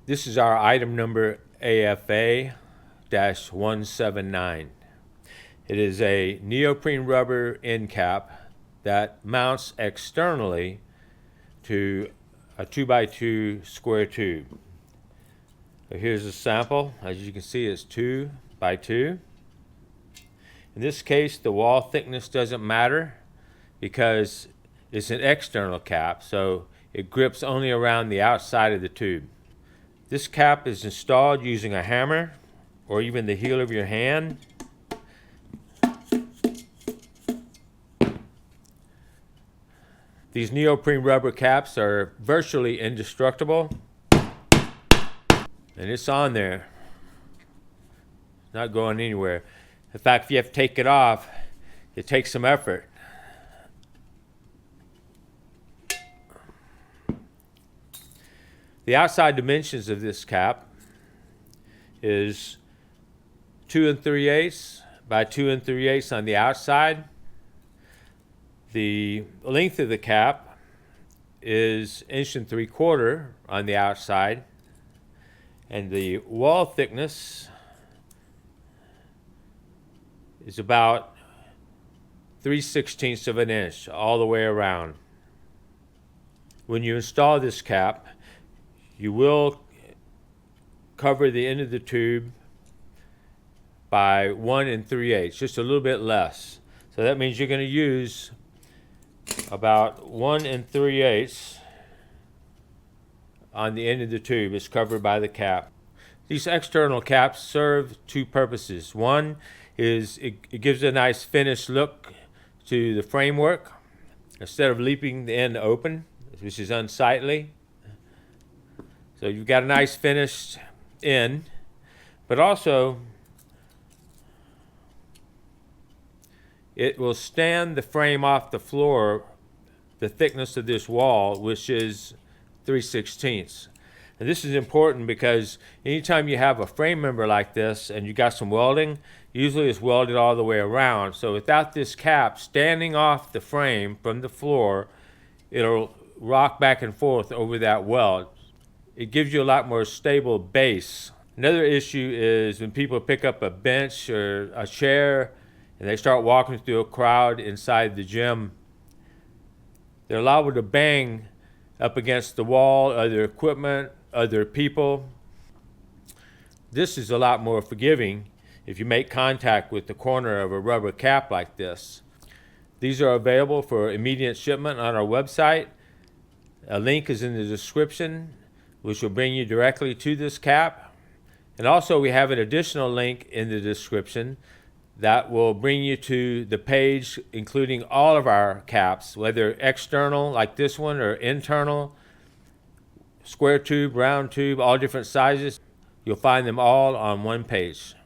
This is our item number AFA-179. It is a neoprene rubber end cap that mounts externally to a 2x2 square tube. So here's a sample. As you can see, it's 2x2. In this case, the wall thickness doesn't matter because it's an external cap, so it grips only around the outside of the tube. This cap is installed using a hammer or even the heel of your hand. These neoprene rubber caps are virtually indestructible, and it's on there, not going anywhere. In fact, if you have to take it off, it takes some effort. The outside dimensions of this cap is 2 3/8 by 2 3/8 on the outside. The length of the cap is 1 3/4 on the outside, and the wall thickness is about 3/16 of an inch all the way around. When you install this cap, you will cover the end of the tube by 1 3/8, just a little bit less. So that means you're going to use about 1 3/8 on the end of the tube. It's covered by the cap. These external caps serve two purposes. One is it gives a nice finished look to the framework instead of leaving the end open, which is unsightly. So you've got a nice finished end, but also it will stand the frame off the floor, the thickness of this wall, which is 3/16. And this is important because anytime you have a frame member like this and you got some welding, usually it's welded all the way around. So without this cap standing off the frame from the floor, it'll rock back and forth over that weld. It gives you a lot more stable base. Another issue is when people pick up a bench or a chair and they start walking through a crowd inside the gym, they're liable to bang up against the wall, other equipment, other people. This is a lot more forgiving if you make contact with the corner of a rubber cap like this. These are available for immediate shipment on our website. A link is in the description, which will bring you directly to this cap. And also we have an additional link in the description that will bring you to the page including all of our caps, whether external like this one or internal, square tube, round tube, all different sizes. You'll find them all on one page.